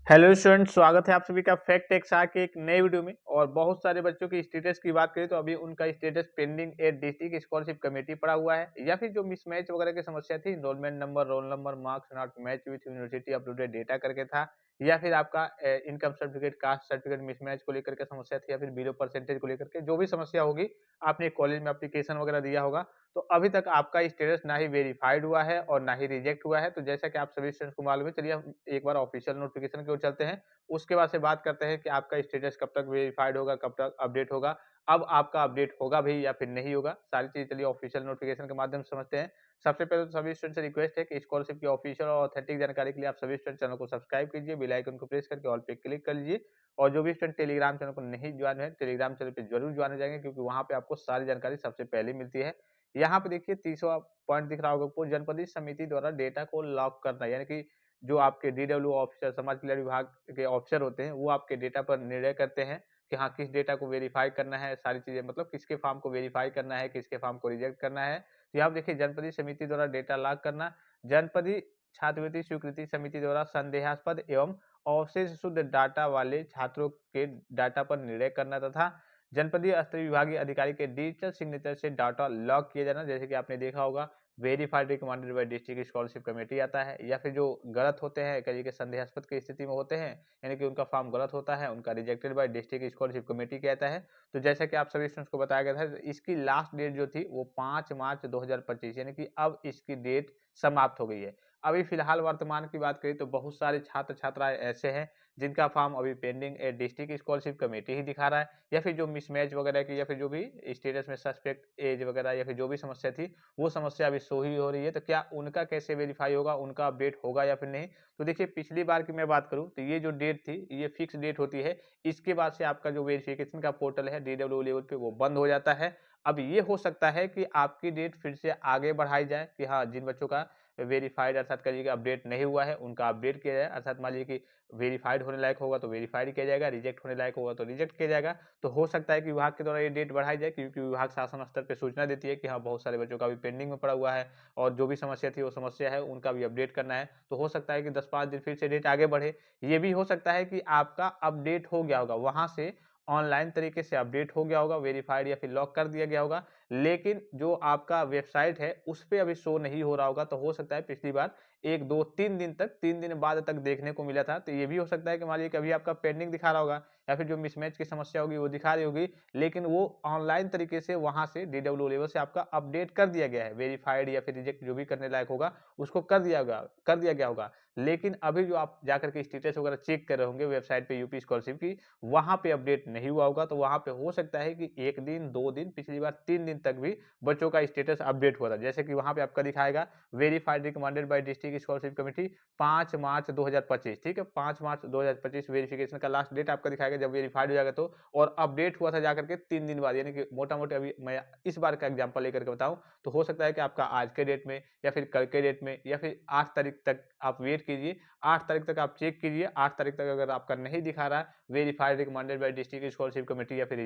Hello student, स्वागत है आप सभी का फैक्ट एक्सा के एक नए वीडियो में। और बहुत सारे बच्चों की स्टेटस की बात करें तो अभी उनका status pending at district scholarship committee पड़ा हुआ है, या फिर जो मिसमैच वगैरह की समस्या थी, enrolment number, roll number, marks not match with university uploaded data करके था, या फिर आपका income certificate, caste certificate mismatch को लेकर के समस्या थी, या फिर बिलो परसेंटेज को लेकर के जो भी समस्या होगी, आपने कॉलेज में एप्लीकेशन वगैरह दिया होगा, तो अभी तक आपका स्टेटस ना ही वेरीफाइड हुआ है और ना ही रिजेक्ट हुआ है। तो जैसा कि आप सभी स्टूडेंट्स को मालूम है, चलिए हम एक बार ऑफिशियल नोटिफिकेशन की ओर चलते हैं। उसके बाद से बात करते हैं कि आपका स्टेटस कब तक वेरीफाइड होगा, कब तक अपडेट होगा। अब आपका अपडेट होगा भी या फिर नहीं होगा, सारी चीज चलिए ऑफिशियल नोटिफिकेशन के माध्यम से समझते हैं। सबसे पहले तो सभी स्टूडेंट से रिक्वेस्ट है कि स्कॉलरशिप की ऑफिशियल और ऑथेंटिक जानकारी के लिए आप सभी स्टूडेंट चैनल को सब्सक्राइब कीजिए, बेल आइकन को प्रेस करके ऑल पे क्लिक कर लीजिए। और जो भी स्टूडेंट टेलीग्राम चैनल को नहीं ज्वाइन है, टेलीग्राम चैनल पे जरूर ज्वाइन हो जाएंगे, क्योंकि वहां पे आपको सारी जानकारी सबसे पहले मिलती है। यहाँ पे देखिए 30वां पॉइंट दिख रहा होगा आपको, जनपदीय समिति द्वारा डेटा को लॉक करना, यानी कि जो आपके डीडब्ल्यू ऑफिसर, समाज कल्याण विभाग के ऑफिसर होते हैं, वो आपके डेटा पर निर्णय करते हैं कि हाँ, किस डेटा को वेरीफाई करना है, सारी चीजें मतलब किसके फॉर्म को वेरीफाई करना है, किसके फॉर्म को रिजेक्ट करना है। तो यहाँ देखिए जनपदीय समिति द्वारा डेटा लॉक करना, जनपदीय छात्रवृत्ति स्वीकृति समिति द्वारा संदेहास्पद एवं अवशेष शुद्ध डाटा वाले छात्रों के डाटा पर निर्णय करना, तथा जनपदीय स्तरीय विभागीय अधिकारी के डिजिटल सिग्नेचर से डाटा लॉक किया जाना। जैसे कि आपने देखा होगा, verified recommended by district scholarship committee आता है, या फिर जो गलत होते हैं, कहीं के संदेहास्पद की स्थिति में होते हैं, यानी कि उनका फॉर्म गलत होता है, उनका rejected by district scholarship committee कहता है। तो जैसा कि आप सभी स्टूडेंट्स को बताया गया था, इसकी लास्ट डेट जो थी वो 5 मार्च 2025, यानी कि अब इसकी डेट समाप्त हो गई है। अभी फिलहाल वर्तमान की बात करें तो बहुत सारे छात्र छात्राएं ऐसे हैं जिनका फॉर्म अभी pending a district scholarship committee ही दिखा रहा है, या फिर जो मिसमैच वगैरह की, या फिर जो भी स्टेटस में सस्पेक्ट एज वगैरह, या फिर जो भी समस्या थी, वो समस्या अभी शो ही हो रही है। तो क्या उनका कैसे वेरीफाई होगा, उनका अपडेट होगा या फिर नहीं? तो देखिए, पिछली बार की मैं बात करूं तो ये जो डेट थी, ये फिक्स डेट होती है। इसके बाद से आपका जो वेरिफिकेशन का पोर्टल है डीडब्ल्यू लेवल पे, वो बंद हो जाता है। अब ये हो सकता है कि आपकी डेट फिर से आगे बढ़ाई जाए, कि हाँ, जिन बच्चों का वेरीफाइड अर्थात करिए अपडेट नहीं हुआ है, उनका अपडेट किया जाए। अर्थात मान लीजिए कि वेरीफाइड होने लायक होगा तो वेरीफाइड किया जाएगा, रिजेक्ट होने लायक होगा तो रिजेक्ट किया जाएगा। तो हो सकता है कि विभाग के द्वारा ये डेट बढ़ाई जाए, क्योंकि विभाग शासन स्तर पे सूचना देती है कि हाँ, बहुत सारे बच्चों का भी पेंडिंग में पड़ा हुआ है, और जो भी समस्या थी वो समस्या है, उनका भी अपडेट करना है। तो हो सकता है कि 10-5 दिन फिर से डेट आगे बढ़े। ये भी हो सकता है कि आपका अपडेट हो गया होगा, वहां से ऑनलाइन तरीके से अपडेट हो गया होगा, वेरीफाइड या फिर लॉक कर दिया गया होगा, लेकिन जो आपका वेबसाइट है उस पे अभी शो नहीं हो रहा होगा। तो हो सकता है पिछली बार 1, 2, 3 दिन तक, 3 दिन बाद तक देखने को मिला था। तो ये भी हो सकता है कि मान लीजिए कभी आपका पेंडिंग दिखा रहा होगा, या फिर जो मिसमैच की समस्या होगी वो दिखा रही होगी, लेकिन वो ऑनलाइन तरीके से वहां से डीडब्ल्यू लेवल से आपका अपडेट कर दिया गया है, वेरीफाइड या फिर रिजेक्ट जो भी करने लायक होगा उसको कर दिया गया होगा। लेकिन अभी जो आप जाकर के स्टेटस वगैरह चेक कर रहे होंगे वेबसाइट पे यूपी स्कॉलरशिप की, वहां पे अपडेट नहीं हुआ होगा। तो वहां पे हो सकता है कि 1 दिन, 2 दिन, पिछली बार 3 दिन तक भी बच्चों का स्टेटस अपडेट हुआ था। जैसे कि वहां पे आपका दिखाएगा verified recommended by district scholarship committee 5 मार्च 2025, ठीक है, 5 मार्च 2025 वेरिफिकेशन का लास्ट डेट आपका दिखाएगा जब वेरीफाइड हो जाएगा तो। और अपडेट हुआ था जाकर के 3 दिन बाद, यानी कि मोटा मोटी अभी मैं इस बार का एग्जांपल लेकर के बताऊं तो हो सकता है कि आपका आज के डेट में, या फिर कल के डेट में, या फिर 8 तारीख तक आप वेट कीजिए। 8 तारीख तक आप चेक कीजिए। 8 तारीख तक अगर आपका नहीं दिखा रहा है verified recommended by district scholarship committee, या फिर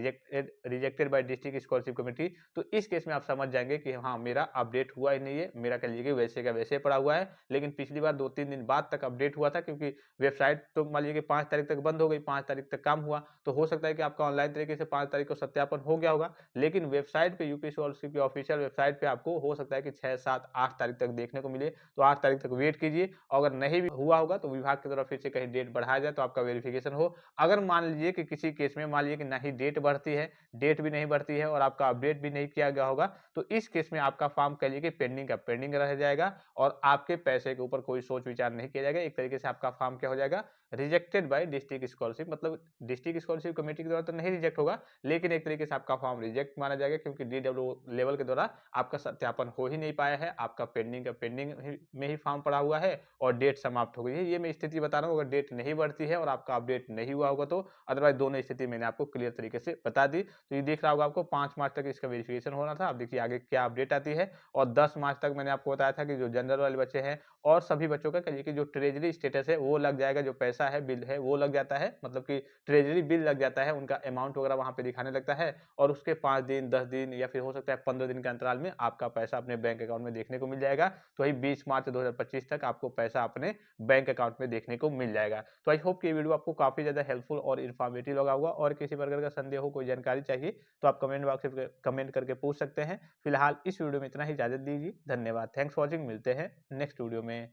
rejected by district scholarship committee, तो इस केस में आप समझ जाएंगे कि हाँ, मेरा अपडेट हुआ ही नहीं है, मेरा कह लीजिए वैसे का वैसे पड़ा हुआ है। लेकिन पिछली बार 2-3 दिन बाद तक अपडेट हुआ था, क्योंकि वेबसाइट तो मान लीजिए कि 5 तारीख तक बंद हो गई, 5 तारीख तक काम हुआ। तो हो सकता है कि आपका ऑनलाइन तरीके से 5 तारीख को सत्यापन हो गया होगा, लेकिन वेबसाइट पे यूपी स्कॉलरशिप की ऑफिशियल वेबसाइट पे आपको हो सकता है कि 6, 7, 8 तारीख तक देखने को मिले। तो 8 तारीख तक वेट कीजिए। अगर नहीं भी हुआ होगा तो विभाग की तरफ फिर से कहीं डेट बढ़ाया जाए तो आपका वेरिफिकेशन हो। अगर मान लीजिए कि किसी केस में मान लीजिए कि नहीं डेट बढ़ती है, डेट भी नहीं बढ़ती है, और आपका अपडेट भी नहीं किया गया होगा, तो इस केस में आपका फॉर्म कह लीजिए कि पेंडिंग का पेंडिंग रह जाएगा, और आपके पैसे के ऊपर कोई सोच विचार नहीं किया जाएगा। एक तरीके से आपका फॉर्म क्या हो जाएगा, रिजेक्टेड बाय डिस्ट्रिक्ट स्कॉलरशिप, मतलब डिस्ट्रिक्ट स्कॉलरशिप कमेटी के द्वारा तो नहीं रिजेक्ट होगा, लेकिन एक तरीके से आपका फॉर्म रिजेक्ट माना जाएगा, क्योंकि डीडब्ल्यू लेवल के द्वारा आपका सत्यापन हो ही नहीं पाया है, आपका पेंडिंग का पेंडिंग में ही फॉर्म पड़ा हुआ है, और डेट समाप्त हो गई है। ये मैं स्थिति बता रहा हूँ, अगर डेट नहीं बढ़ती है और आपका अपडेट नहीं हुआ होगा तो। अदरवाइज दोनों स्थिति मैंने आपको क्लियर तरीके से बता दी। तो ये देख रहा होगा आपको 5 मार्च तक इसका वेरिफिकेशन होना था। अब देखिए आगे क्या अपडेट आती है। और 10 मार्च तक मैंने आपको बताया था कि जो जनरल वाले बच्चे हैं और सभी बच्चों का कहिए कि जो ट्रेजरी स्टेटस है वो लग जाएगा, जो पैसा है, बिल है, वो लग जाता है, मतलब कि ट्रेजरी बिल लग जाता है, उनका अमाउंट वगैरह वहां पे दिखाने लगता है, और उसके 5 दिन, 10 दिन, या फिर हो सकता है 15 दिन के अंतराल में आपका पैसा अपने बैंक अकाउंट में देखने को मिल जाएगा। तो वही 20 मार्च 2025 तक आपको पैसा अपने बैंक बैंक अकाउंट में देखने को मिल जाएगा। तो आई होप कि ये वीडियो आपको काफ़ी ज़्यादा हेल्पफुल और इन्फॉर्मेटिव लगा होगा, और किसी प्रकार का संदेह हो, कोई जानकारी चाहिए तो आप कमेंट बॉक्स में कमेंट करके पूछ सकते हैं। फिलहाल इस वीडियो में इतना ही, इजाज़त दीजिए। धन्यवाद। Thanks for watching. मिलते हैं नेक्स्ट वीडियो में।